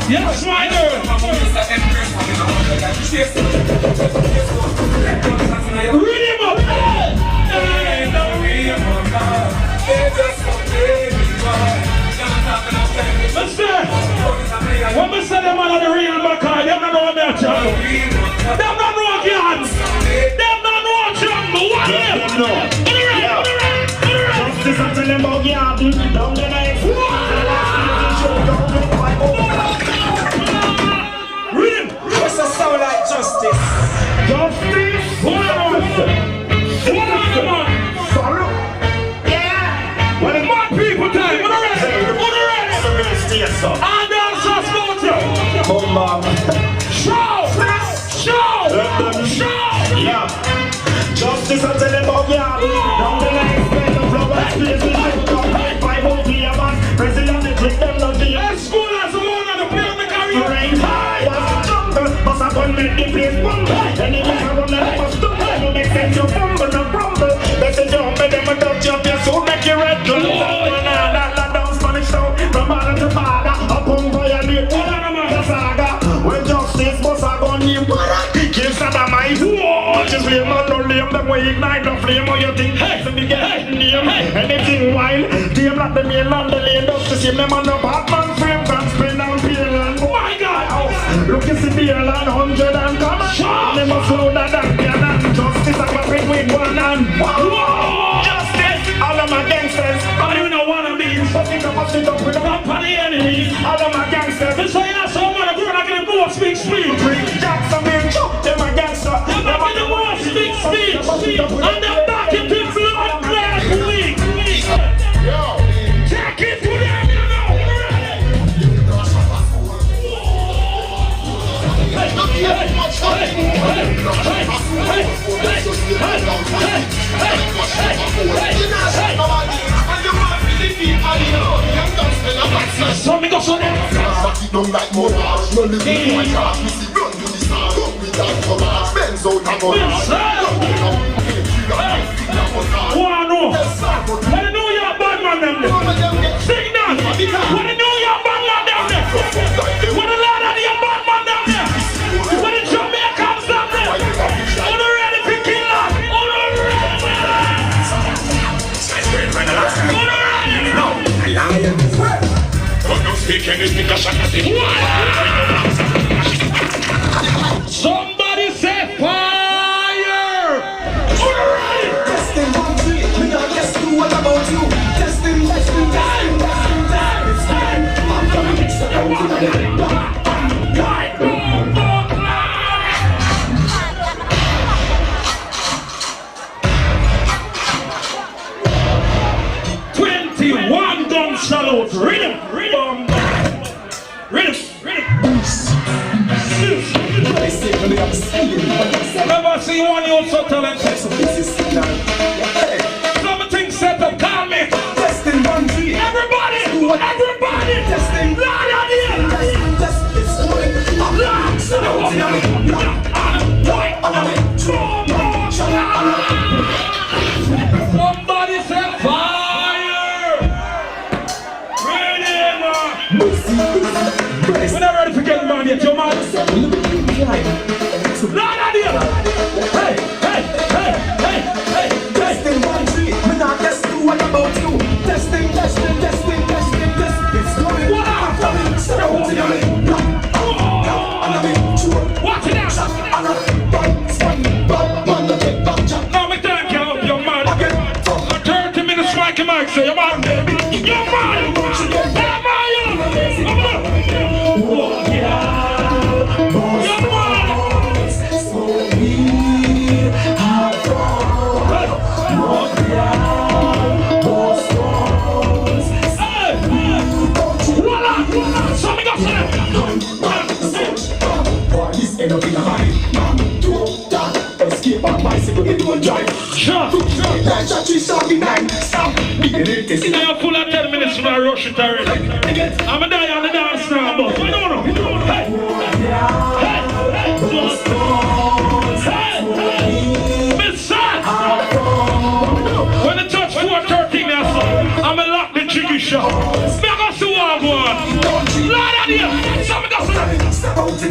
Yes, my girl. Read him up. When we say them on the real Makai, them don't know what they're talking. Them don't know guns. Them don't know jungle. What is it? Justice and tell them about garden. Down the night. Read him. What's a sound like justice? Justice. What on the man? Sorrow. Yeah. Well, Mad people time. What are ready? And also Smoker. Show. Yeah. Justice and tell them about garden. Down the night. Spend the flowers. Place with you. Five over your man. President, they treat them not the Let's school as a one and the play on the career. rain high. Was jungle. But I can't make the place bumble. Enemies are on the left of stumble. You make sense you fumble, no crumble. They say jump, make them a touch up your soul, make you red. Down Spanish town. From father to father. Up on violate. The saga. When justice must have gone in. Kill Saddamite. Just blame on no name. Them way ignite the flame on your thing. So me get name. Anything wild. Team like the mainland. The lane does the same. Them on the Batman frame. Can spin down Pearland. Oh my God. Look at the Pearland. 100 and come on. They must slow that down. Justice I'm a big with one hand. Justice. All of my gangsters. I don't even know what I mean. But it up with the company enemies. All of my gangsters. They say that's someone who's not going to go speak speed. Jackson being choked. They're my gangster. They're not going to go speak speed. And they're back into blood class week. Take it to them, you know. So me go so there. Don't like more harsh, no living my charge. We see run to the star, don't we dance for march. Benz out of our heart. What I know? When you know you're a bad man them there. Sing that. When you know you're a bad man them there. When the lad of your bad man them there. When the Jamaicans them there. On the ready to kill us. On the ready. Somebody say fire! Testing 1, 2, me not guess do what about you. Testing, it's time. I'm gonna mix it down to the level. 21 gun salute. Rhythm. Never see one you so talented. Something set up, call me. Testing 1, 2, Everybody. testing. Lord of the It's going Somebody set fire. Ready, we're not ready to get man yet, your man. Lord of the Hey. Testing 1, 2, me not guess do what about you. Testing. It's going What up? Watch it out. Now me time can help your man. 30 minutes strike him out, say your man. Your man. Escape on bicycle, it won't drive. Shut. Like that, 379. Stop. Now full of 10 minutes when I rush it already. I'm a die on the dance now, but I don't know. Hey.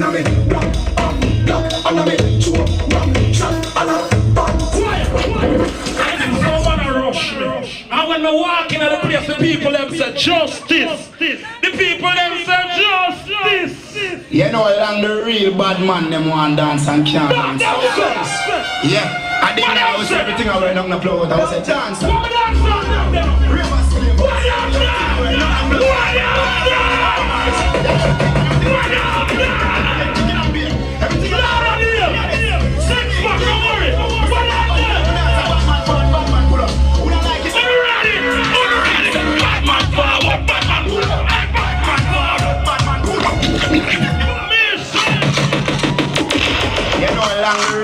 a me black, and a me choke, ram, shot, and a bang. Someone rush me. And when I walk in the place, the people them say justice. The people them say justice. You know, along the real bad man, them want dance and can't dance. Yeah, I didn't know I was everything I went on the floor. I was a dancer.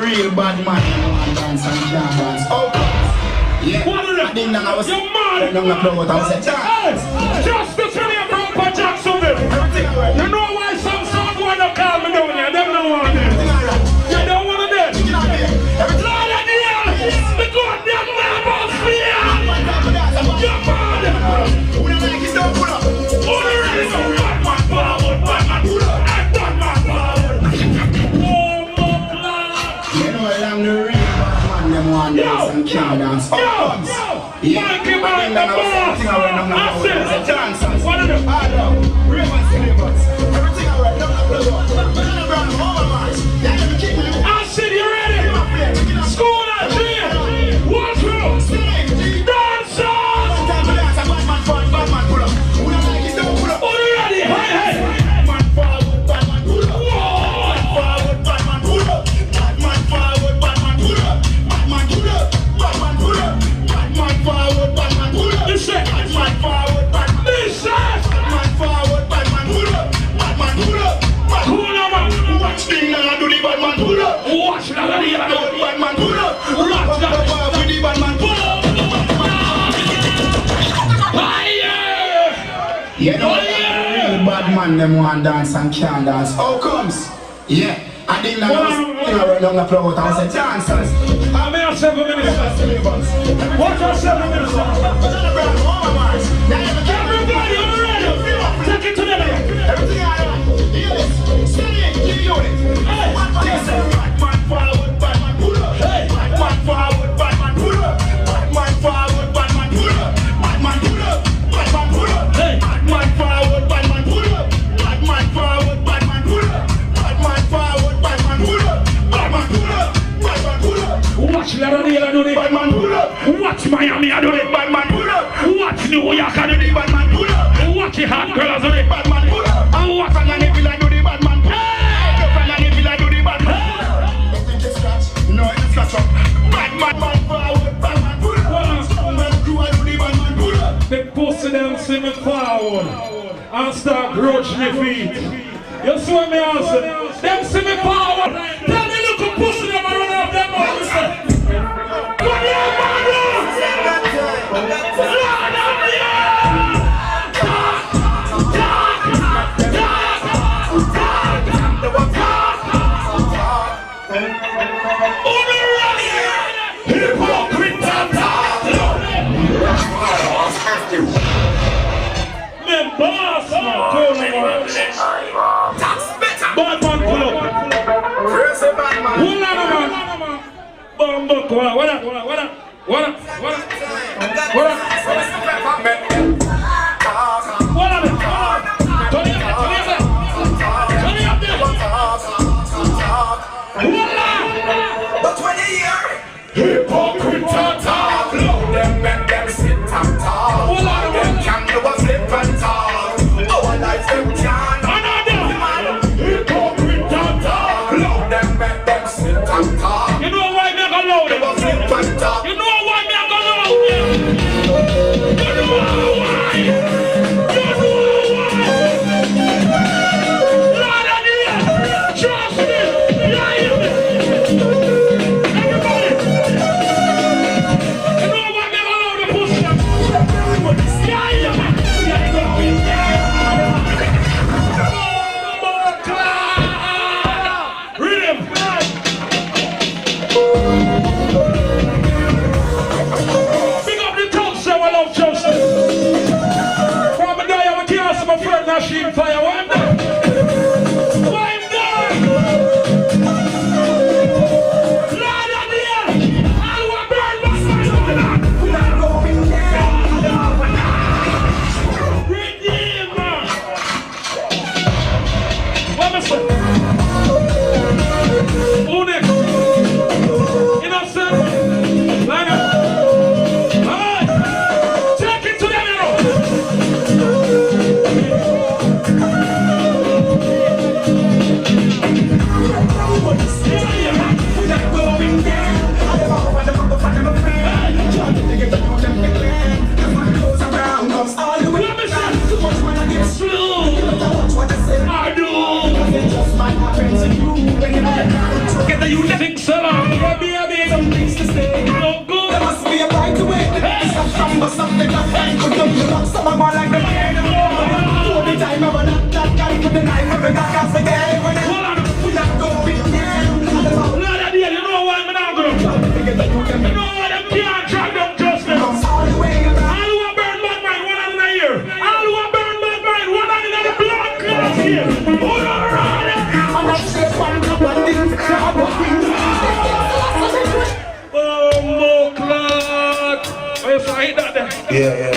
Real bad man, dance and can't dance. Oh, yeah. I didn't know I was on the floor. I was a dance. Justice for your Papa Jacksonville. You know why some song wanna call me down here? Them don't want it. You don't want it. Lord of the hell, because them never fear. You're mad. Who don't like it, don't pull up. Who don't like it, don't Batman forward, Batman pull up. Batman forward. You know, along the real bad man, them want dance and can't dance. Oh, yeah. I didn't know I was everything I went on the floor. I was a dancer. What are them? Ravens, slavers. Everything I went on the floor. I said, you ready? School and jail. What's wrong? Dancers! Who ready? Hey, hey. Watch that, Batman pull up. Watch that, with the Batman pull up. You know, real bad man, them want dance and can't dance. How comes? Yeah, I didn't know I was on the floor. I was a dancers. I'm here 7 minutes. Watch our 7 minutes. Everybody, already. Take it to them. Everything I know. Hear this. Steady in, keep doing it. Hey, listen. Batman forward, Batman pull up. Hey, Batman forward, Batman pull up. Batman forward, Batman pull up. Batman pull up. Batman pull up. Hey, Batman forward, Batman pull up. Batman forward, Batman pull up. Batman forward, Batman pull up. Batman pull up. Batman pull up. watch Lauderdale do it. Batman pull up. Watch Miami do it. Batman pull up. Watch New York do it. Batman pull up. Watch the hot girls do it. Batman pull up. And watch Batman if you like do the Batman pull up. Batman if you like do the Batman. No, it's scratch up. Batman forward, Batman pull up. Batman crew I do the Batman pull up. the pussy them see me forward and start grudge me feet. You see what me answer? Them see me forward. Tell me look at pussy them and run off them out. What you man do? Lord of the boss, Batman pull up. Hold on, man. Bumbo, what up? What up? What up? What up? What up? What up? What up? Turn it up, turn it up. Turn it up there. Hold on. But when you hear Hypocrite talk. them make them sit and talk. Hold on. Them can do a flip and talk. Our life them can. Hypocrite talk. Them make them sit and talk. You know why me a go loud? Do a flip and talk. You know why me a go loud? What me say? Who next? Innocent? Line up. Alright. Take it to them, you know. Get the you think so long. Some things to say. No good. There must be a right to it. It's a song or something like that. Could you look some more like the man? All the time I want that guy with the knife and the guy has the game. When it we not go big down. Lord of the hell, you know why I'm not going to. You know why them can't track them justice. All the way around. All who are burn bad mind, one in a year. All who are burn bad mind, one in the blood class here. Hold on around it. I'm not sure one couple of things. Oh, more clock. Oh, yes, I hate that there. Yeah.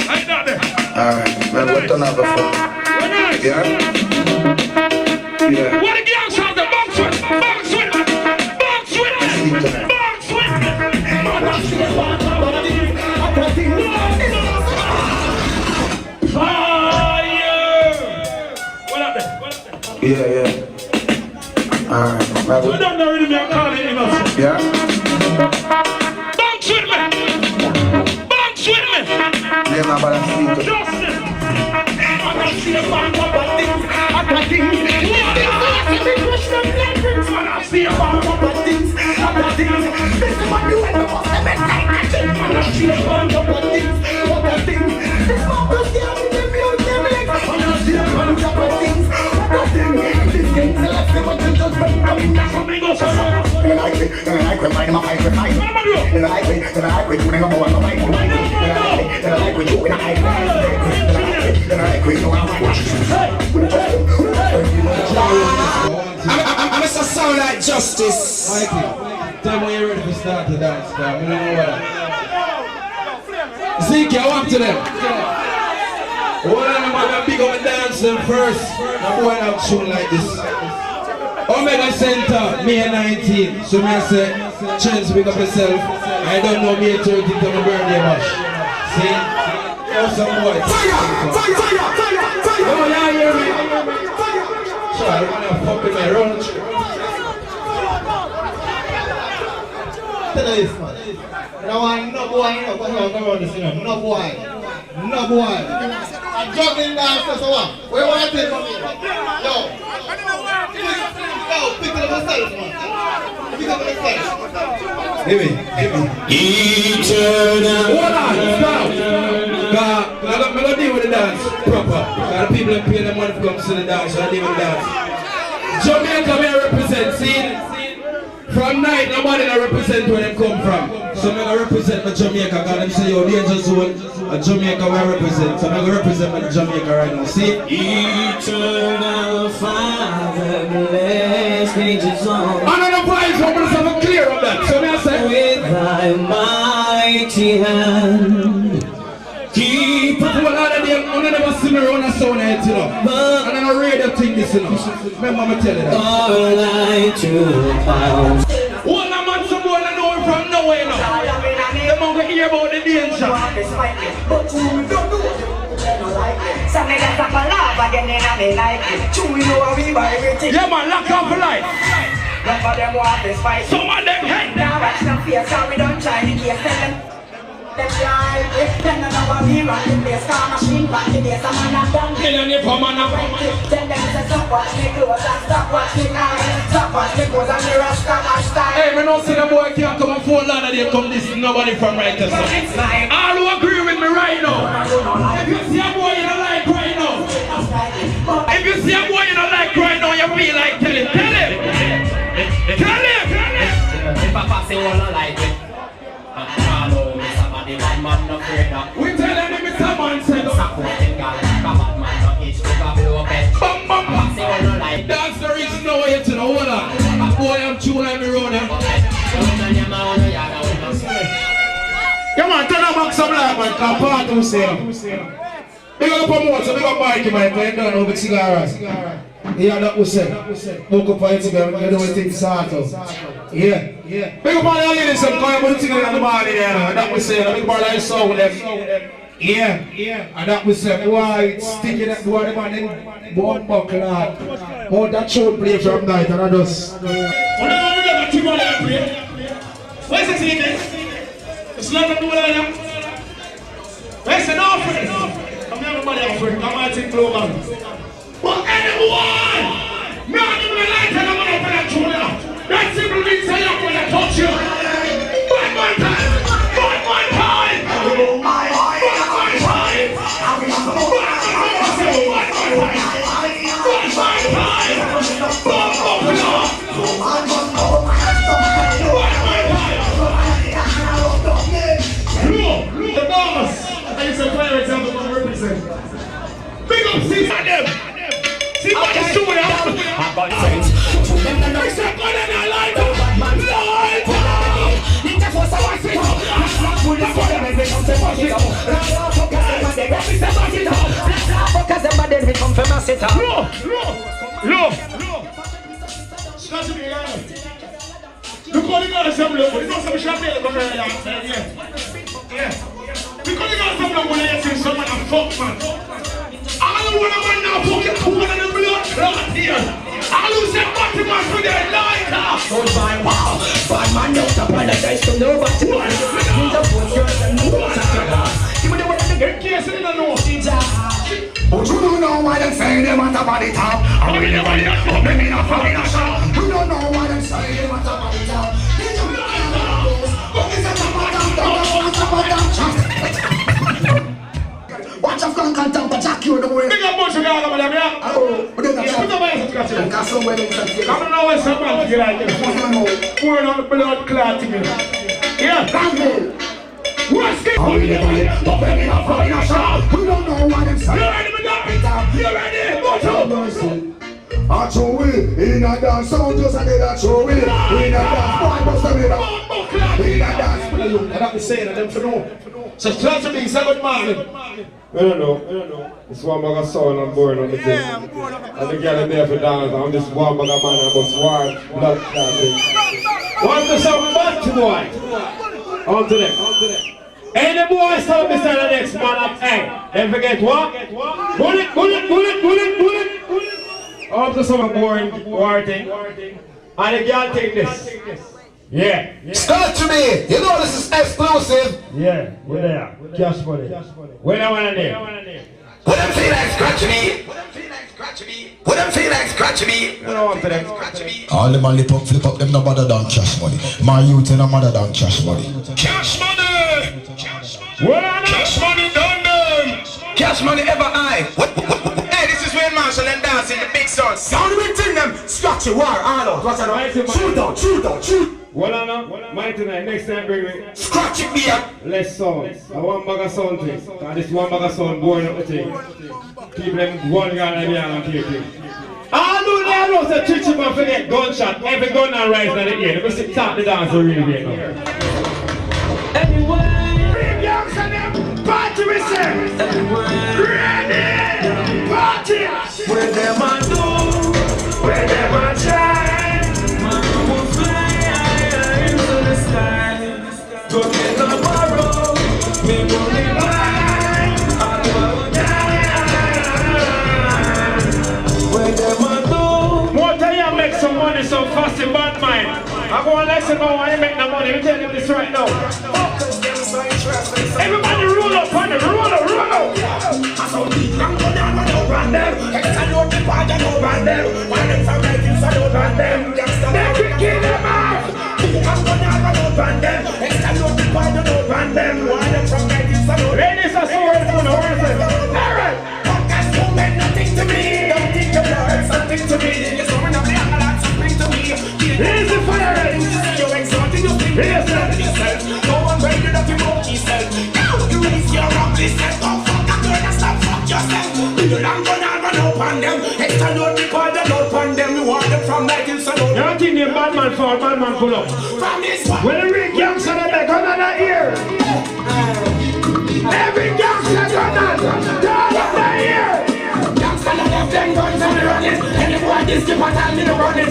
I hate that there. Alright, man, what done before? We're nice. Yeah? Yeah. What the gangs have the box with? Box with me. Box with me. Box with me. Fire. What up there? Yeah. Alright, man, We don't know really me, I'm calling it innocent. yeah? Box with me. Box with me. Yeah, man, but I see it. Justice. I'm a sound like justice. Mikey, tell me when you're ready to start to dance, man. We don't know what. Zeke, I want to them. One of them are big up and dance them first. I'm going out tune like this. Omega Center, May 19. So me I say, chance pick up yourself. I don't know May 13th to my birthday much. See? Some boy. Fire! Oh, yeah, hear me? So I don't want to fuck with my road. Tell you this, man. No boy, no boy. I'm juggling dancer, so what? Where want to take from me? Yo, pick it up yourself, man. Pick it up yourself. Give me. Eternal. Hold on, stop. I don't deal with the dance proper. The people that pay the money to come to the dance, so I deal with the dance. Jamaica may represent, see? From night, nobody not represent where they come from. So I'm going to represent my Jamaica, because them say, yo, danger zone, a Jamaica where I represent. So I'm going to represent my Jamaica right now, see? Eternal Father, bless angels on. Another voice, I'm going to have a clear of that. So I'm going to say, with thy mighty hand, keep people a lot of them, I never see me run a sound head, you know. And I don't read that thing, this, you know. Remember me tell you that. all thy true power. One a man, some boy that know him from nowhere now. Them man go hear about the danger. But you don't know. Some niggas have a love again and they like it. True, we know how we buy everything. Yeah man, lock up for life. None of them want this fight. Some of them hate. Now watch them face, so we don't try to get them. Them fly, then another we run the place, car machine, back the days, a man and done. Millionaire for man and Then them say, stop watch me clothes and stop watch me eyes. Stop watch me clothes and the rasta man style. hey, me don't see the boy can't come and phone land and they come this nobody from right there. So. It's like, All who agree with me right now. If you see a boy you don't like right now. If you see a boy you don't like right now, you feel like tell him. Tell him. Tell him. If I pass it, all I like it. Somebody bad man no afraid of. We tell him Mr. Man said Supporting girl, a bad man no itch to go blow up it. bam bam Pass it, all I like it. that's the reason now you to know hold on. A boy I'm chewing like me round him. Come on, turn up back some life, man. Come part who say. Big up promoter, big up Mikey, man. You don't know big cigars. Yeah, that was said. Woke up for it again, you know what things start out. Yeah. Big up all the ladies that come with the thing in the morning, and that was said. Big up all the soul with them. Yeah. And that was said, boy, it's sticking that boy, the man, then one buckle out. Oh, that show play from night, and I just. Where's the ticket? It's not a new line. Where's an offering? I'm never money offering. I'm going to take global. But anyone, not even a light and I'm going to open that tune now. That simple means I am going to touch you. One time. The boss. I used to play with them to represent. Big up, see them. See what is doing up. I'm going to say it. It's a good and I like it. Look what the guys have look. It's not some champagne come here. Yeah. Because the guys have look when they see someone a fuck man. I don't want to man now fucking cool and the blood clot here. I lose that body man for their life. Oh my wow. Bad man don't apologize to nobody. He's a good girl and no give me the way to get case in the north. But you don't know why them say them at the body top. I will never let up them in a fucking shop. You don't know why them say them at the body top. They don't know what is at the bottom chop. Watch of gun can tamper jack you the way. Big up bunch of guys over there, yeah? Oh, but they got put them hands up, some got somewhere they can see. I don't know what's up man to get like this. Pouring on the blood clot together. Yeah, that's it. what's it? I will never let up them in a fucking shop. You don't know why them say. You ready, madam? You ready? What's up? I throw it in a dance, sound just like that. Throw it in a dance, boy, bust them in a dance. And that was saying, and them for know. So tell to me, say good morning. I don't know. It's one bag of sound I'm born on the thing. And the girl in there for dance. I'm just one bag of man and bust war, blood dancing. Want to sound back to boy? On to them. Any boy stop me the next man up, hey. Then forget what? Bullet. Up to some boring war thing. And the girl take this. Yeah. Start to me. You know this is exclusive. Yeah, we're there. Cash money. When I want to name. What them feel like scratch me? What them feel like scratch me? You don't want to them. All them a lip up, flip up, them no better than cash money. My youth no better than cash money. Cash money! Cash money done them! Cash money ever high. Hey, this is Wayne Marshall and dancing the big son. Sound big thing them. Scratchy war, all out. Watch out. Shoot. Well, Anna, my tonight, next time bring me Scratch it beer. less sound. I one bag of sound thing. And this one bag of sound born up the thing. Keep them one gun and the other and keep it. I know they know the trick you can forget gunshot. Every gun and rise in the air. They sit start the dance for really great now. Bring youngs and them party with them! Ready! Party! Where them a do? Where them a try? Man will fly higher into the sky. Go get the borrow, we will be blind. I will die. Where them a do? More tell you make some money so fast in bad mind. I go and listen about why you make the money. We tell you this right now. Everybody roll up on it, roll up. I saw the young one and run them. Extra load the bag and run them. Why them from like you so don't run them. They could kill them off. Young one and run them. Extra load the bag and run them. Why them from like you so don't. Ladies are so worth Alright. Podcast don't mean nothing to me. Don't think you're worth something to me. You're throwing up the other something to me. Here's the fire ready. You're exalting your thing. Here's yourself. Go on, break it up your monkey self. You raise your ugly self. Don't fuck that girl and stop fuck yourself. You long run and run up on them. Extra load the pod and up on them. You want them from like you salute. You don't think the bad man for bad man pull up. From this one. When the rig youngster they gun on the ear. Every youngster gun on. run it. Any boy this keep a time, me no run it.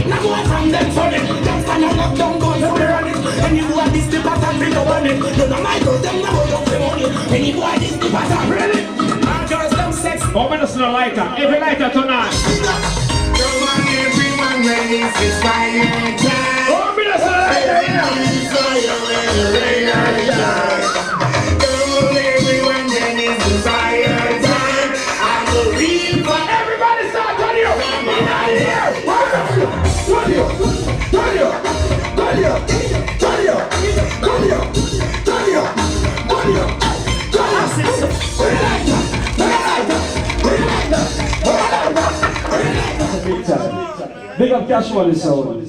Now go from them funny. Just stand on up, don't go and run it. Any boy this keep a time, me no run it. No, no, my girl, them never don't say money. Any boy this keep a time, really? Our girls, them sex. Open the snow lighter. Every lighter tonight. Come on, everyone, ready to fire time. Open the snow lighter. Everyone, then is the fire time. I believe for everybody start turn you. Come on here. Turn you. Turn you. Turn you. Turn you. Turn you. Turn you. Turn you. Big up Cash Money Sound.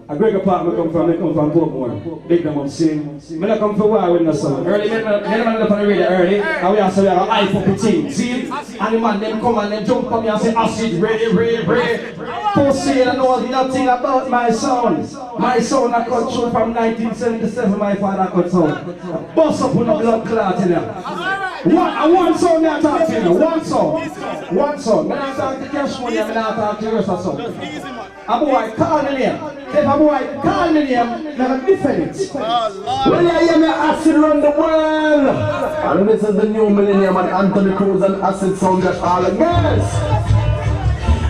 A great apartment come from Portmore. Big them up sing. Me not come for war with no sound. Early, me never up on the radio early. And we also have a hype up the team. See? And the man them come and them jump on me and say acid ready. Pussy, I know nothing about my sound. My sound I cut through from 1977, my father cut sound. Bust up on the blood clot in there. One song I talk to you. One song. When I talk to Cash Money, I'm not talking to the rest of song. A boy call me name. If a boy call me name, never defend it. Well, I hear me acid run the world. And this is the new millennium and Anthony Cruz and Acid Sound that all against.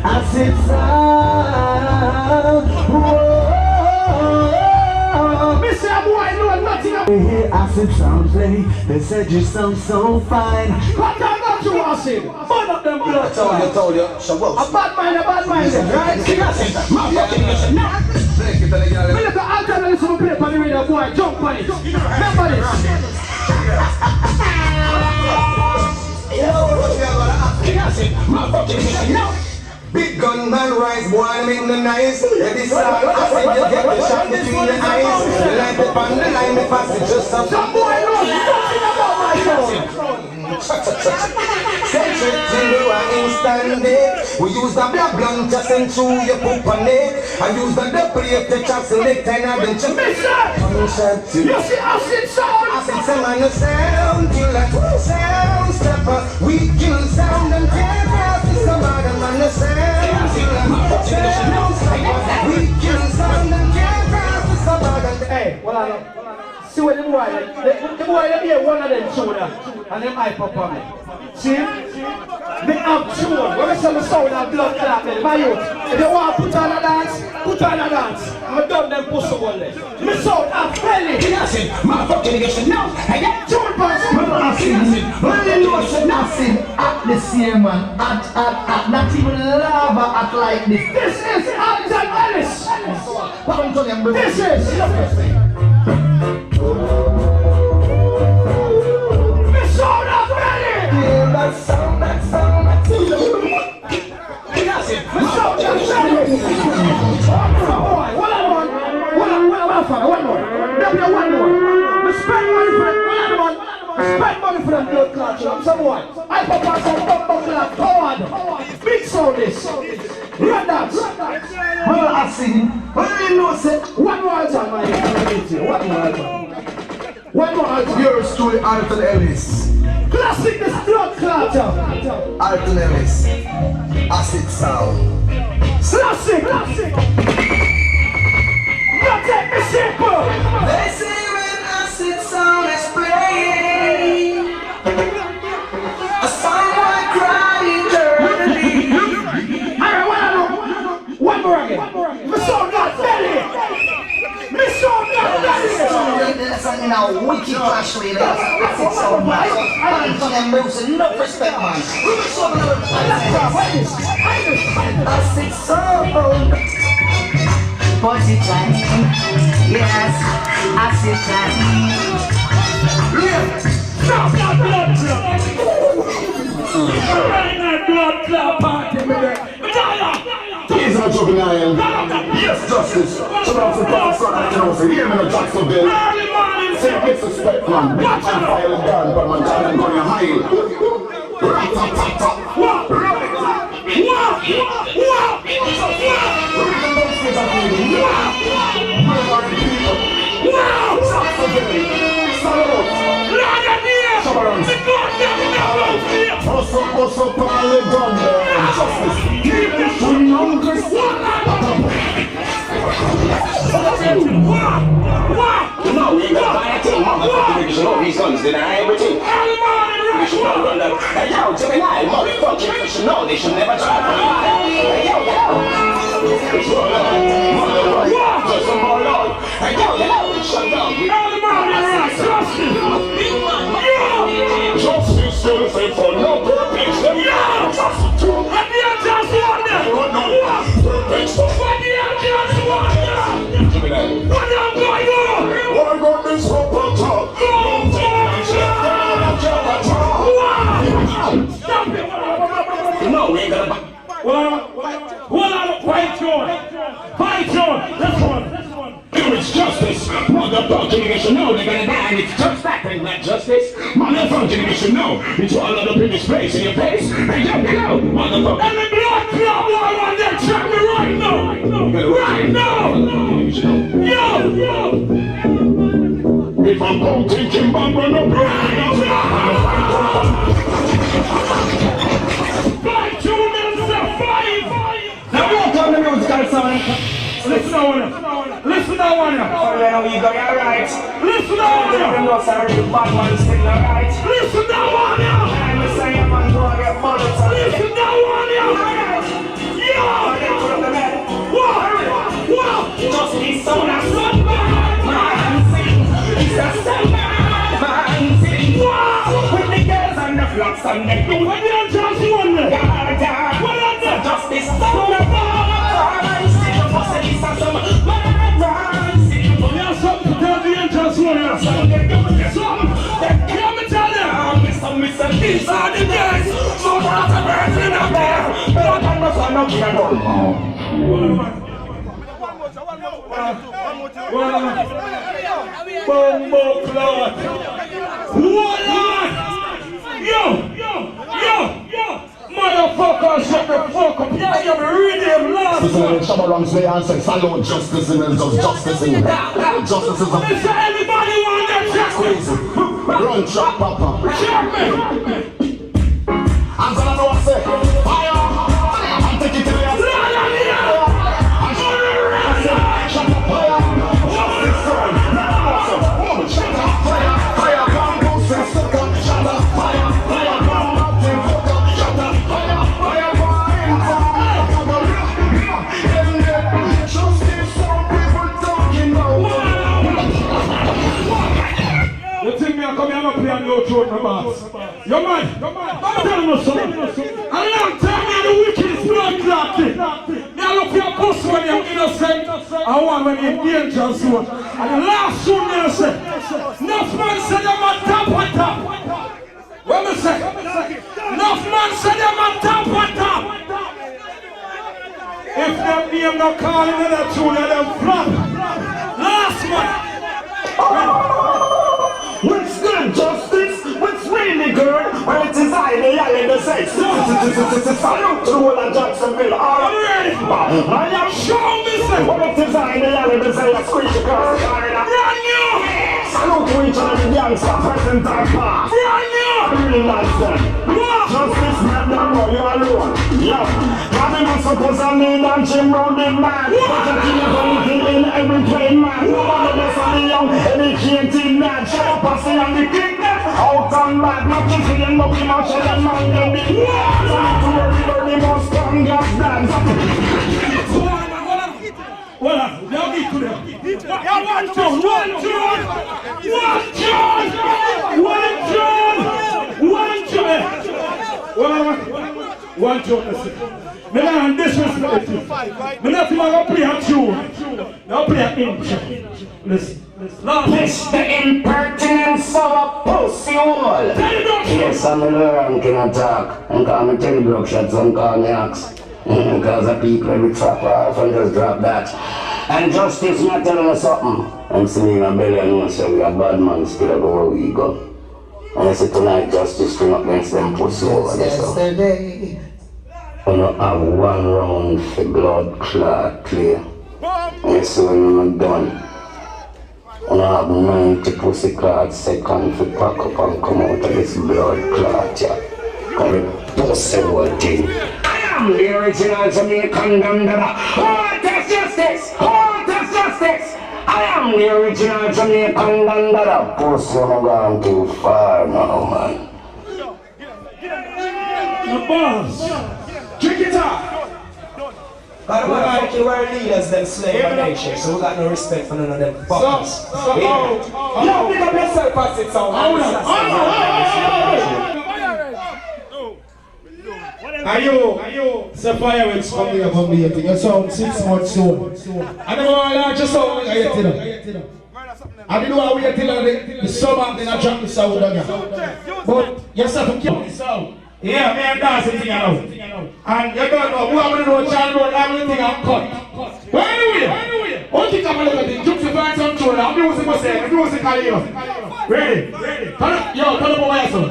Acid Sound. Me say a boy know nothing about. We hear Acid Sound play. They said you sound so fine. What about you, Acid? Burn up them blood. I told you. So what? A bad mind, right? See Acid? My fucking mission. Me look at Anthony listen to play on the radio, boy, jump on it. Remember this. Big gunman rise, boy, make the nice. Every side, I see you get the shot between the eyes. The light up on the line, the passage just up. Some boy knows nothing about my soul. Send it to you, I instant it. We use the black blunt just send through your poop on it. I use the double if the chop select and I don't you miss it. You see Acid Sound? Acid Sound and the sound killer, sound stepper. We kill sound and terror. It's a bad man, the sound killer. We kill sound and terror. It's a bad. Hey, well I know. See what the boy them here, one of them shoulder, and them hype up on me. See? They have tune. When we say the sound of blood clot, my youth, if you want to put on a dance, put on a dance. I'm done them pussy one day. Me sound of belly. Acid, my fucking nigga, no, I get Tune person. When you know it's nothing at the same man, at not even lava at like this. This is Anton Ellis. This is. Me sound of belly. Yeah, that sound. Me sound of belly. One more. One more. Me spend money for it. Spend money for them blood clots. Someone. I pop on some bumble clot. Forward. Big sound this. Run that. Well, I sing. When you know say One more time, my friend. One more time. One more time. yours truly, Alton Ellis. Classic this blood clot. Alton Ellis. Acid Sound. Classic. Not take me simple. They say when Acid Sound is playing, a someone crying eternally. Alright, one more again. Me sound not belly. Me sound not belly. There's something now wicked clash with it. Acid Sound, man. I think them moves enough respect, man. Acid Sound. Party time, yes, acid time. Stop that blood clot. Right now, blood clot party, baby. He's not joking, I am. Yes, justice. So that's the boss son I can also hear me in Jacksonville. Early morning, Say disrespect, man. Big man file a gun, but man tell them gonna hide. Rat-a-tat-tat. Bust up on Muslims deny everything. You should not run up. Hey yo, Gemini, motherfucker, you should know they should never try to lie. Hey yo, it's roll on, motherfucker, just some more Lord. Hey yo, shut down. Justice still say for no purpose. Let me just one them. No purpose. What am going on? Why got this proper talk? No, we ain't gonna. Fight on. This one. It's justice. Motherfucking, you should know they're gonna die. And it's just that thing, not justice. Motherfucking, you should know. It's all of the biggest place in your face. Hey, yo, motherfucker. And the blood clot boy on there, check me right now. Right now. Yo. If I'm home thinking bomb on the ground. Fight 2 minutes to 5. Now walk on the musical song. Listen now, one. Oh, yeah, we got it right. Listen now, one. Listen Listen now, one. Listen now, one. Yo. What? Just be so nice. Man, sing. It's a man, sing. With the girls and the flocks and the blue. What did I just want? Just be so nice. Something to tell the angels one. Come and tell them. These are the days. So that's a virgin up there. Bumbo clot. What on? Yo. Motherfucker, shut the fuck up. Yeah, you're reading last. Shabarangs may answer salute justice in and just justice in. Justice is a everybody want that check. crazy. Run shot papa. Check me. I'm gonna know what I say. Fire. I'm taking to the ass. Shut up, fire. Justice son. Shut up, fire. Fire, come, go, say, suck up. Shut up, fire. Fire, come, nothing, fuck up. Shut up, fire. Fire, fire, come on. Justice, some people talking about. You think me I come here and play on your throat, my boss? Your man. Tell me something. A long time me the wickedest blood clotting. Me I look for your pussy when you're innocent. I want when you're dangerous one. And the last one me I say, enough man said them on top. What me say? Enough man said them on top. If them name not calling another tune, them flop. Last one. What's good, justice? What's really good? Well, it is I, the yelling the sex. Salute to the whole of Jacksonville. All right. I am Show me, sir. Well, it is I, the yelling the sex. Squeeze the car. Brand new. Salute to each other, the youngster, present and past. Brand new. Really nice then. Justice, not them, no, you alone. Yeah. Robin was supposed to need and Jim Rounded man. But you keep anything in every plain man. Nobody less on the young, any canteen man. Shut up, passing on the king. Out and back, not to see them looking out, shut them man, they'll be. Time to worry about the most strong gas dance. Well, they'll get to them. One tune, listen. Me not disrespect you. Me not even gonna play a tune. Now play a intro. Listen. Push the impertinence of a pussy wall. Yes, I'm a ranking attack. And call me Terry Brook shots and call me Axe. Because the people every trap off and just drop that. And justice not telling us something. I'm seeing in a belly and you say we are bad man still go where we go. And I say tonight justice string up against them pussy over there. Yesterday. We don't have one round for blood clot clear. And so when I'm done. I have 90 pussy clots second to pack up and come out of this blood clot, yeah. Come with pussy whole thing. I am the original Jamaican Dundada. Heart of justice! Heart of justice! I am the original Jamaican Dandada. Pussy, I'm going too far now, man. The boss. Drink it up. But we like you were leaders them slave and nation, so we got no respect for none of them fuckers. You don't pick up yourself as it sounds. Are you? It's a fireworks coming up on me. You sound 6 months old. I don't know how large you sound when I get it. I don't know how we get it the summer, then I drop the sound again. But you have to keep the sound. Yeah, me and dancing thing around. And you don't know who I'm going to know, child road, everything I'm cut. But anyway, what you come and look at it, jump to find some tune, I'm music myself, music I hear. Ready? Turn up over here, son.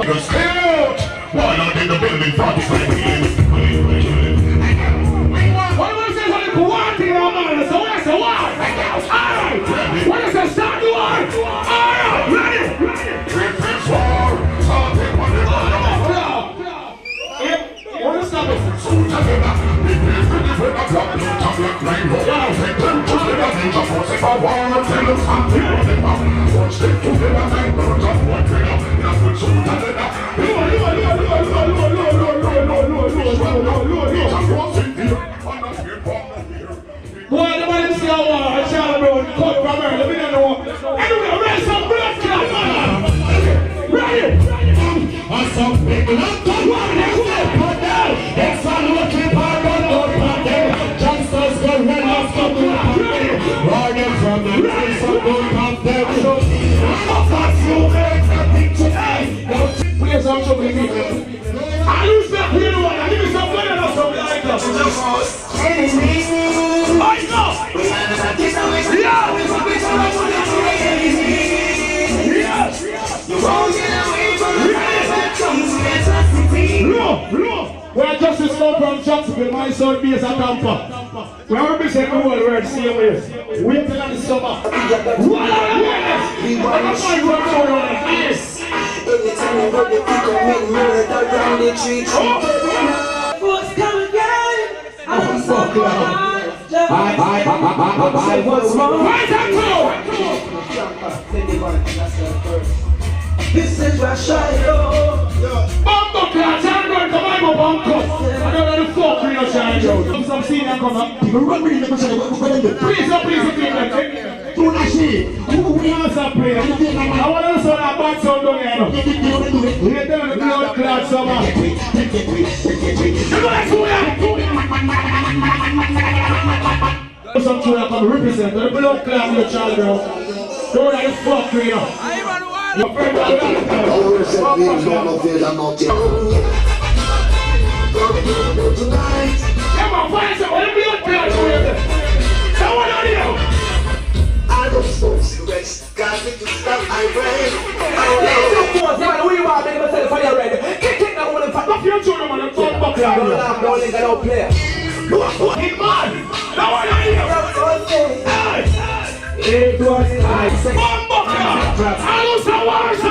You're scared. Why not in the building? 45 minutes. What do I say? What do I say? So where's the war? Alright. What is the start the war? Alright. Ready? If it's war, start it on the ground. What is that? Boy, the man see how a child road cut from her, let me know. Anyway, raise some blood clot, man. Ready? And some big love to one and one put down. It's a lucky part of the party. Youngsters go run off to the party. Running from the race of good content. So, I'm not you make today. Please don't show me people. I use that real one. I give you some money or something like that. I know. Look, where justice come from Jacksonville, my son base at Tampa. We have been saying the whole word same way. Wait till the summer. What are you? Anytime you go, they pick up me, murder around the tree. What's coming again? I'm so glad. I was wrong. Right This is Russia, yo. Bumbo class, I'm going to my bumbo. I don't know the fuck we are trying out. Some senior come up. People run me in the question. Please, do not shit. Who answer prayer? I want to listen that bad sound down here. We get down the blood class summer. You know that's who we are. Some true that come represent the blood class of the child girl. Don't let the fuck we are. Your friend Come on, find some of the blood class here. Someone on you. I don't so serious. Got me to stop my brain. Who you are, make myself for your red. Kick that one and fuck off your children, man. I'm talking about that. Don't link, I don't play. Hit man. No one on you. It was nice. Bumbo class. I lose the war, so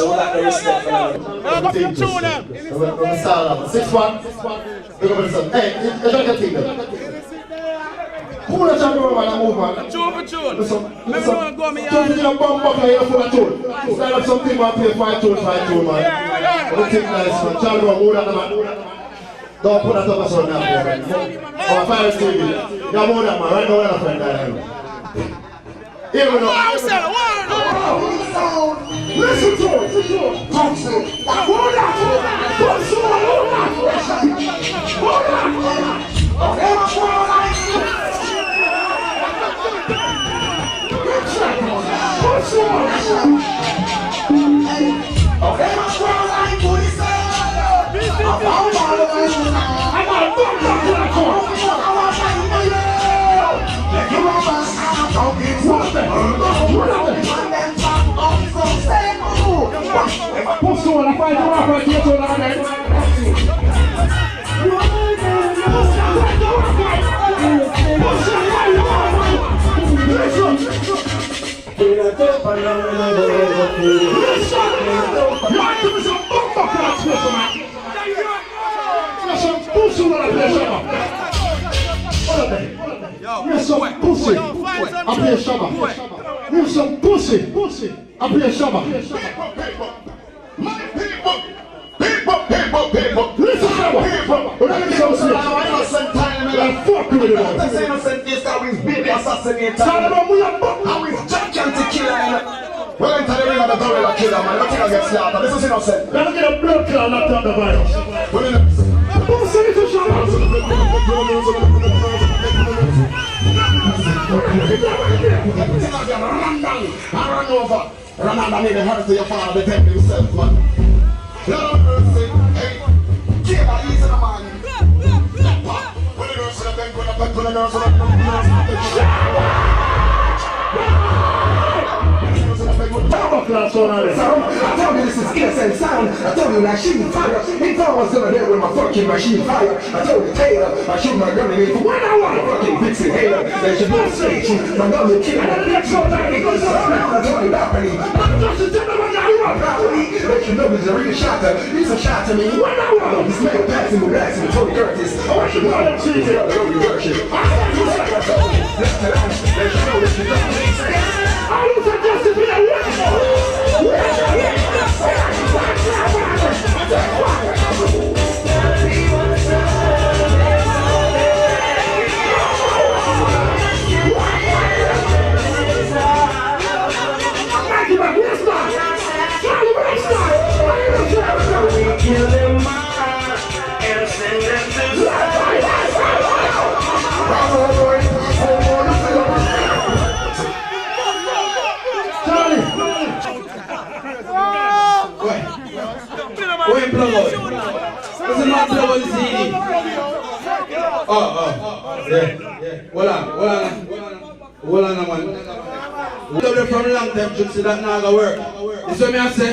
we got the respect for them. 6-1. Hey, you don't get it. Who is that man and move man? Tune for tune. Listen, don't you bump up like you're full of tune. Stand up something man, play 5 tune, man. Don't think nice man. Child man, move that man. Don't put that up as well now, man. Or fire TV. You're more than man, right now we're not friend there. Here we go. Listen to it. Hold that. Some I play Shabba. Move some pussy. I play Shabba. My people. Listen, Shabba. When I get so sick, Now, innocent time, I fuck with it. That's innocent case that we baby assassinator. Shabba, we are fuck. How is junkie to killer? Well, I'm telling you that the gorilla killer, man. Nothing gonna get slaughtered. This is innocent. Gotta get a blood clot knocked out the virus. Don't send it to Shabba. Run over. Run under me, the hurt to your father, defend himself, man. Lord of mercy, hey. Keep on easy, man. When the girls are bent, when the girls are Class on I told you this is innocent sound. I told you machine fire. He thought I was gonna hit with my fucking machine fire. I told you Taylor, I shoot my gun in it for 1 hour. Fucking vixen hater. They should not say you. My gun will kill that bitch so bad. He goes around. I told you about me. I'm just a gentleman. I'm proudly. Let you know he's a real shotter. He's a shot to me. 1 hour. This man passing with rats and Tony Curtis. I want you to know. She's a little version. Left to right. Let you know that you don't need sex. I don't suggest to be a Kill them and send them to Wait, plug out. What's the man plug out the CD? Yeah. Hold on, man. From long time, should see that now go work. This what me I say?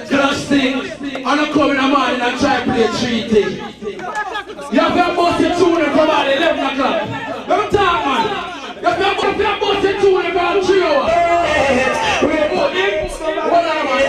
Clash thing, and I come in the morning and try to play 3 things. You have to bust your tune from about 11 o'clock. Let me talk, man. You have to bust your tune about 3 hours. Wait, hold on, man.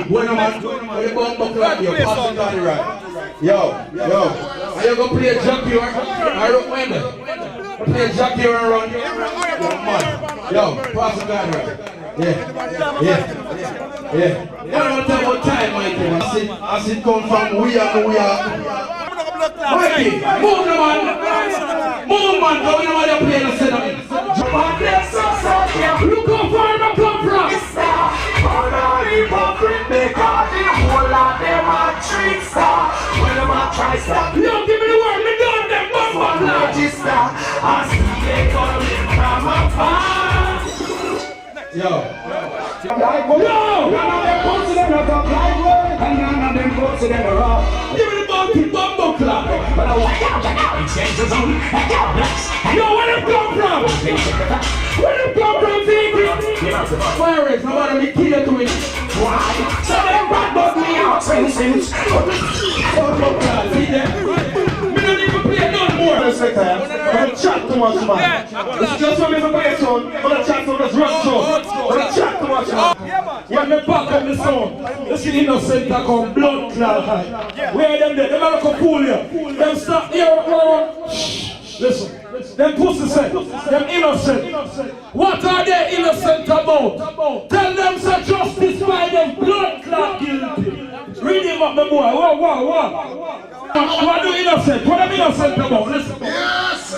When I'm at the bomb clock, you're passing down the right. Yo, are you gonna play a jockey or when? Play a jockey or run? Yo, passing down the right. Yeah. I don't tell about time, Mikey. I see come from we are. Mikey, move the man. Move, man, go in the way you play the cinema. Look how far I come from. all the hypocrite because the whole of them are trickster. When them a try stop, Yo, give me the word, me done them bumper register. I see they coming from afar. Yo. Give me the bumper clap. Yo, where them come from? Where them come from, people? Fire it, nobody be killed to it. Why? So them bad but me out since. Me don't even play no more. Don't chat too much, man. It's just when we play a song, don't chat too much, run song. Don't chat too much, man. When me back up the song, you see innocent that come blood clot high. Where them there? Them are gonna fool you. Them stop here. Listen, them pussy say, them innocent. What are they innocent about? Tell them say justice by them blood clot guilty. Read him up, the boy. What? What do innocent? What are they innocent about? Listen. Yes!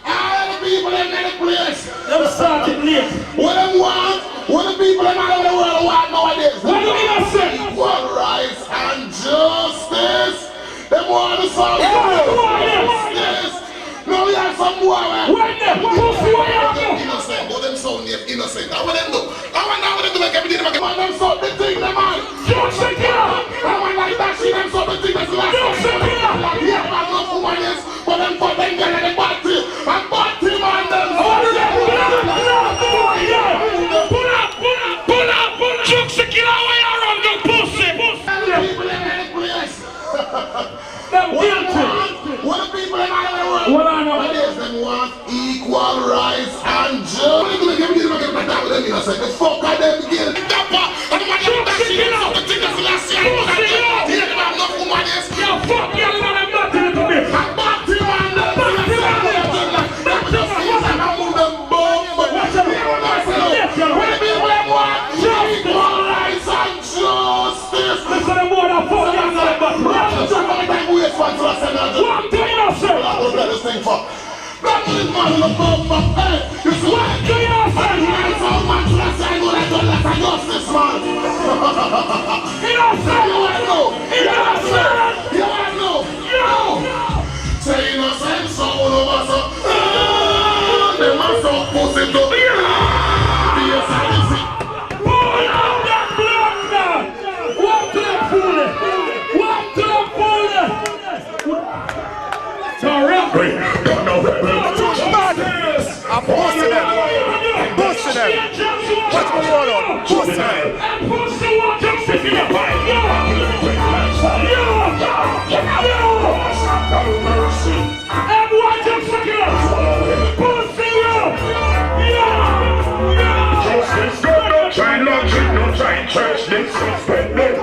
All the people in the place. Them started late. What them want? What the people in all over the world want nowadays? What do innocent? Want rights and justice. Them want to solve justice. No, we have some boy. When them? Innocent, but them sound innocent. How would them do? How would them do like everything? Them them sound the thing, them man. Just a killer. I want like that shit, them sound the thing. That's the last thing. Yeah, man, no woman is. But them for them girl and the party. And party man, them. Pull up. Them guilty. What the people in Ireland want? What I know? Them want equal rights and justice. The fuck are them guilty? Fuck you, man, I'm not doing it to me. Say innocent, so all of us they must have pussy to be I'm posting them. Posting them. What's going on? Posting them. Church, they suspend them.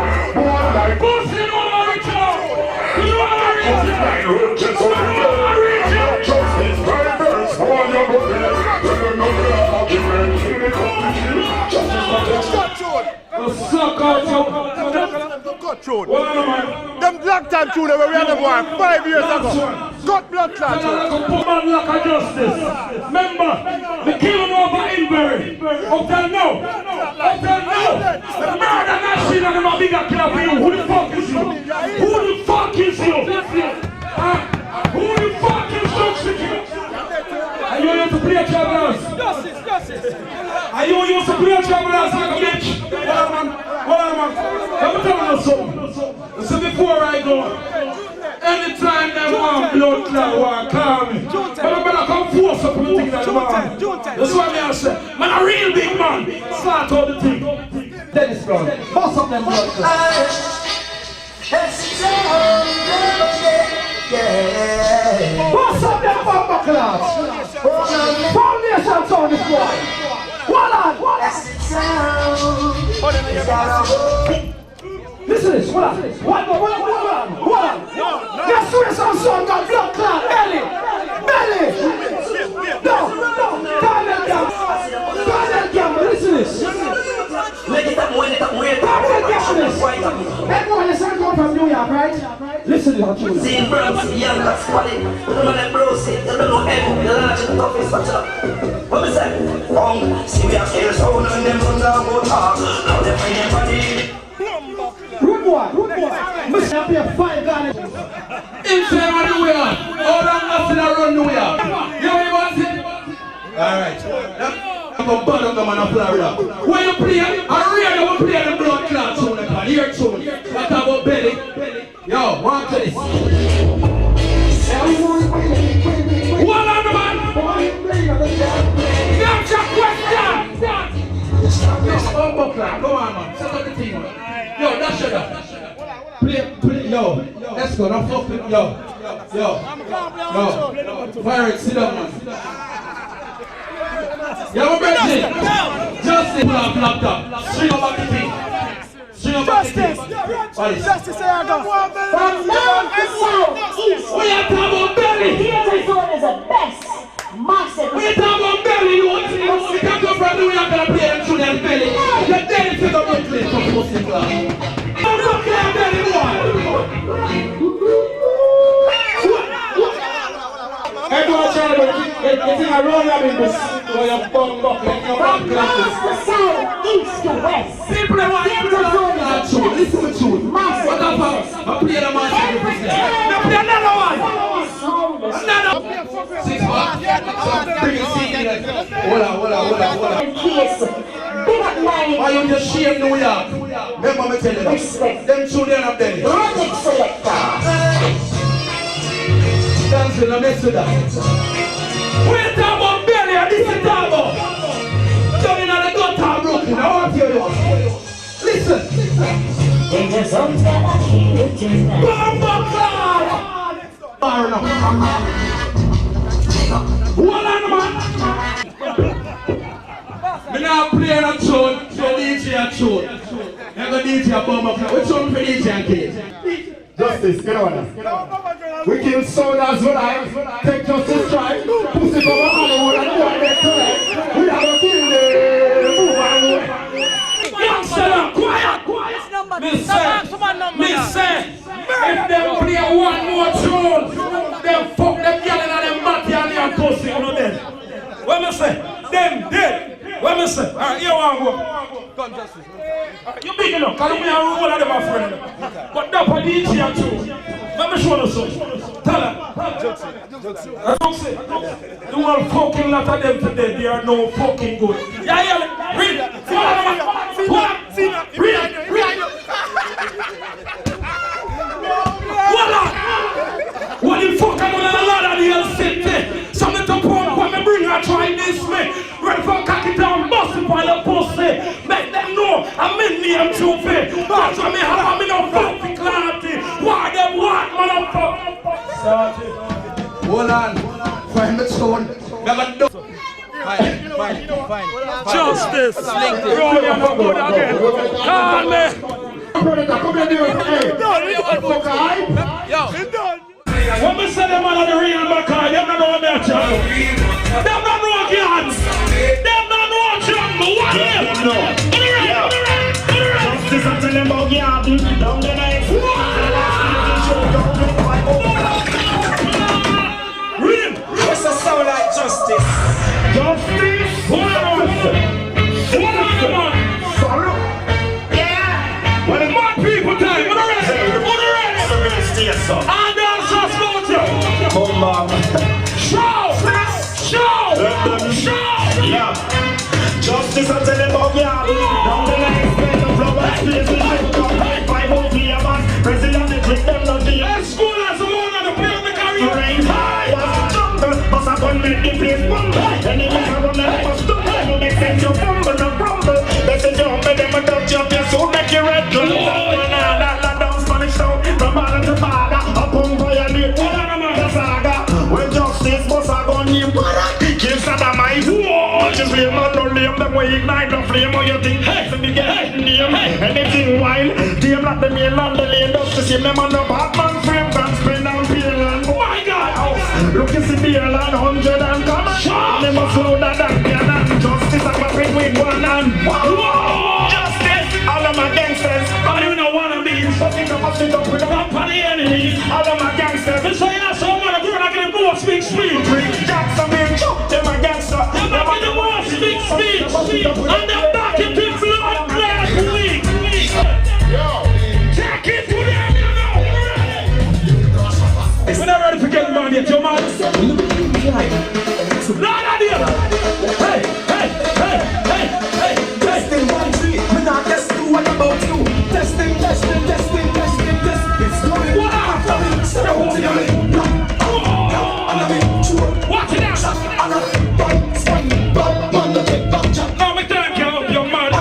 Justice, drivers, on your Them black time tune were real them war 5 years ago. Got blood clot. Lack of justice. Remember, the killing over Ilbury. Up till now. The murder machine and the bigger killer for you. Who the fuck is you? Who the fuck is you? Who the fuck is you? Are you used to play travelers? Justice. Are you used to play travelers like a bitch? Hold on, man. Let me tell you something. So before I go, anytime they want blood clot, want call me. But I'm gonna come force up on the thing that man. That's why I say, man, a real big man. Start all the thing. Dennis Brown, boss up them blood clots. Boss up them bumper clots. Foundation sound is boy. Hold on. Listen to this, hold on. Hold on. Guess who is some song got blood clot? Belly. No. Daniel Gamble, listen to this. Daniel Gamble, everyone is come from New York, right? Listen to this. See, bros, young, that's quality. You know what I'm bros, you don't know everything. You're large and tough, it's such a... What we say? See, we have hair, so none them run down, go talk. Now they find their body. Rude boy. Must have been 5 guys. Inside of New York. All that nothing around New York. You know what I'm saying? Alright. I'm a bad of the man of Florida. When you play, I really want to play the blood clot tune. I can hear tune. What about belly? Yo, watch this. One on the man. That's your question. Go on, man. Set up the team, man. Yo, that's your Play, yo. Let's go. Now fuck it. Yo. Fire it. Sit down, man. Yo, my brother. Justice. Pull up laptop. String up the team. Justice, I got. From north to south, east. We are talking about belly. Theater zone is the best. Massive. We are talking about belly. You want to come from New York and play them through their belly. You're dead if you don't play from Muslim class. Don't look at belly, boy. Edward Charlie, it's in a roll in this. So you're bummed up like your From north to south, east to west. People want to listen to you. What about I play the man? Now play another one. Another 6 months. Hold on. Why you just shame New York? Remember me tell you that. Them children of them. Project selector. Dancing and mess with that. We're talking about belly and this is talking about. Down in the gutter broken. I want to hear you. Listen. There's a song that I hear tonight. Bomba cloud. Hold on, man. Me now play a tune, so DJ a tune. I'm going to DJ a bomb up. Which one for DJ and Kate? Justice, get on. We kill soldiers for life. Take justice strike. Pussy from Hollywood and do it tonight. We have to kill them. Move on away. Youngster, quiet. Me say, if them play one more tune, them fuck them girl and them batty and them pussy, you know them. What me say? Them dead. What me say? Alright, you want to go. Come, Justice. Alright, you big enough, because we are all of them are friends. But that's for DJ too. Let me show you something. Tell her. Juxie. The whole fucking lot of them today, they are no fucking good. Yeah, yeah. Read. Read. What the fuck I'm gonna lot of the hell city? Something to pump when me bring her try this me. Ready for cock it down, bust it by the pussy. Make them know I'm in the M2V. That's why me have me no fucking clarity. Why them what, motherfucker? Hold on. Find the stone. Fine. Justice. Roll your no good again. Call me. When me say them all are the real Makai, them don't know me a child. Them don't know guns. Them don't know jungle. What is Justice, I'm telling about Garden. Down the night. What's a sound like Justice? Justice. Hold on, man. Sorrow. Yeah. When it's my people time, what the rest? And dancers go to. Come on. Show. Yeah. Justice, I'm telling about Garden. Down the night. Spend the flowers. Place the life. Five out here, man. President, they drink them not the School has a one on the play on the career. rain high. Bust a gun, make the place bumble. Enemies are on the bus to no make sense, you fumble, no crumble. They say jump, and them a touch up your soul, make you red glow. Down Spanish town, from father to father, up on violate. The saga, when justice bust a gun, you kill Saddamite. Just real man, don't lame them, we ignite the flame. Or you think, hey, me get name, anything wild. Damn like the mainland, the lane, just to see them on the Batman frame, guns spin down peel and my God. Look, you see the airline 100 and come on. They must slow that down, justice, I'm a big with one hand. Justice, all of my gangsters. I don't know what I mean. Bust it up with a Up on the enemies. all of my gangsters. It's saying that someone I'm not going to go speak speed. Jackson, man, they're my gangster. They're not going to go speak speed. And they're back in the blood last week. Take it to them, you know. We're not ready to get money yet, your man. Lord of you. Hey. Testing 1, 3. Me not test 2. What about you? Testing. It's going What happened? Watch it out. Now me thank you, your man.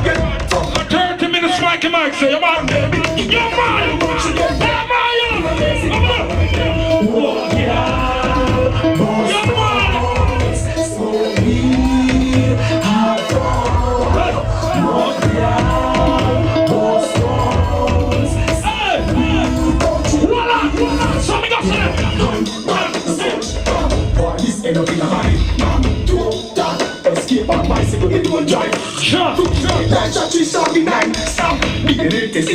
30 minutes strike him out, say, your man. Your man.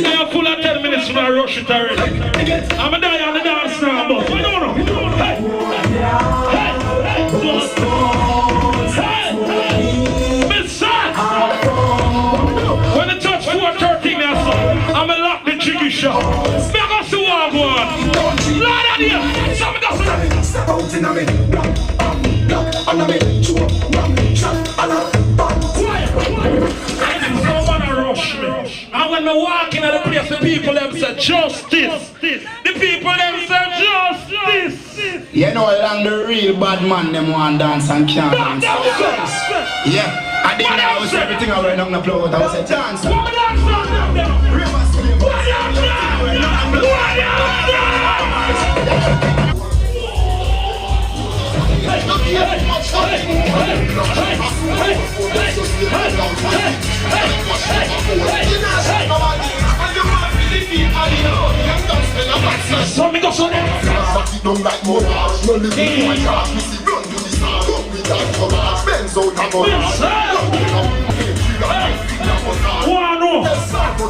I'm full of 10 minutes when I rush it already. I'm a die on the dance now, but I don't know. When the touch 4:13 now, I'm a lock the jiggy shot. Back us to one. Lord of you. Some of step out in a me. Block, and a me. Show, shot, and a bang. And when I walk into the place, the people them say justice. The people them say justice. You know, along the real bad man, them want dance and can't dance. Yeah, I didn't know I was everything I went on the floor, I was a dancer. So me go so there. Don't like more harsh, no living my car. We see run to the star, come with that cover. Benz out and go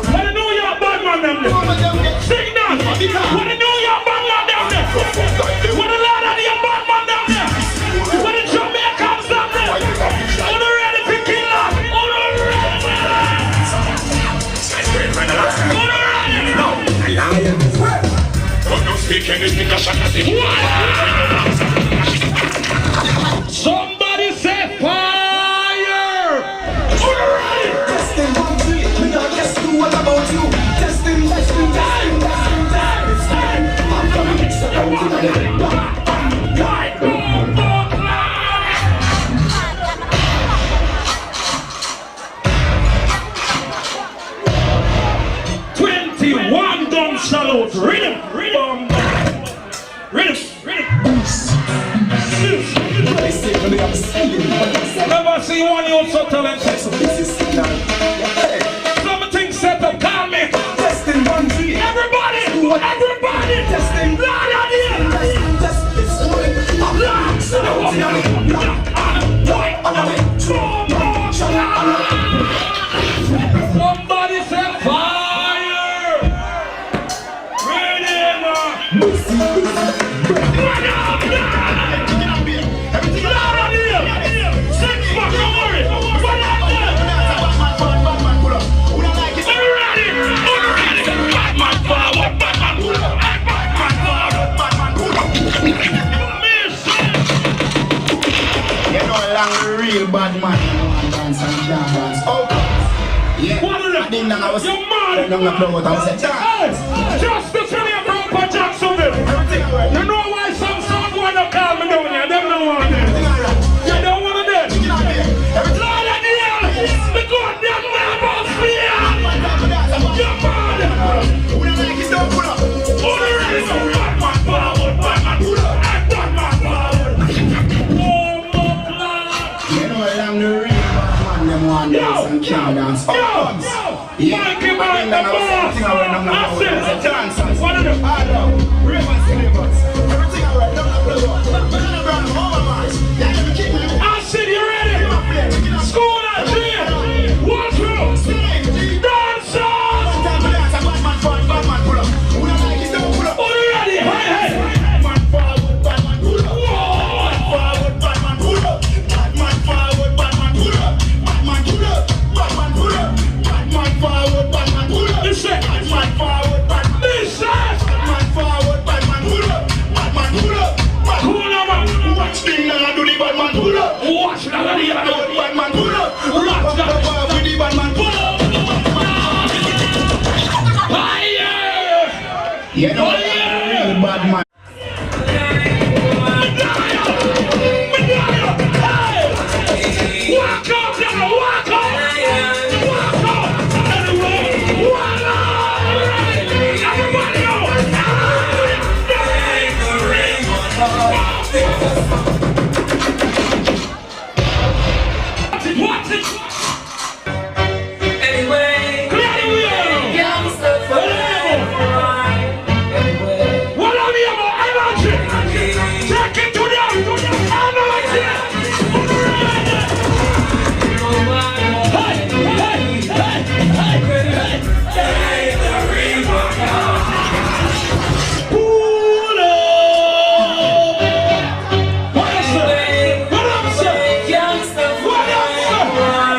What the New York bad man them there? Signal. What the New York bad man them there? What the Lord of the bad man them there? What the Jamaicans them there? What the ready to kill us? What the ready? Somebody say fire! Testing 1, 2, we got guess two, what about you? Testing, testing, testing, testing, testing. I'm gonna mix it out in the 21 gun salute. Rhythm. Never see one you so talented. Something set up, call me. testing 1, 2, Everybody. testing, Lord of the Somebody say fire! Ready, Real bad man, dance and dance. Oh, yeah. I didn't know I was. You're mad. I was a chance. Justice in your group of Jacksonville. You know why some song wanna call me down here? They don't want it. You don't want it then. Lord of the hell, the goddamn neighbors fear. You're mad. Who the like is don't pull up? Who the ready to Batman forward, Batman pull up, Batman forward. You know along the real bad man, them want dance and can't dance. Oh, yeah. Mikey man, the boss. That's it. What are the I said you ready? School and jail. What's wrong? Dancers. Who ready? Hey. Listen. Watch that, Batman pull up. Watch that, with the Batman pull up. Fire! You know, real bad man. Walk up, now, walk up. Walk up. Anyway, walk up. Everybody go. Watch it. Anyway, clear the wheel. What are we about? Energy. Take it to them. Energy. Pull up. What is it? What up, sir? What up, sir?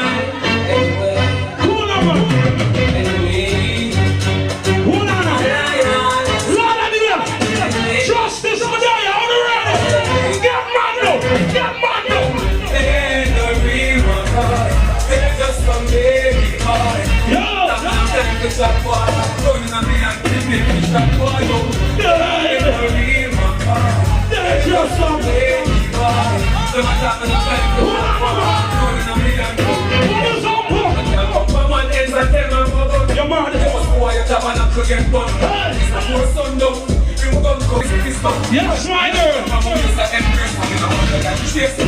Cool up, man. Hold on now. Lord of the hell. Justice for you. Are you ready? Get mad now. Get mad now. Yes, my girl.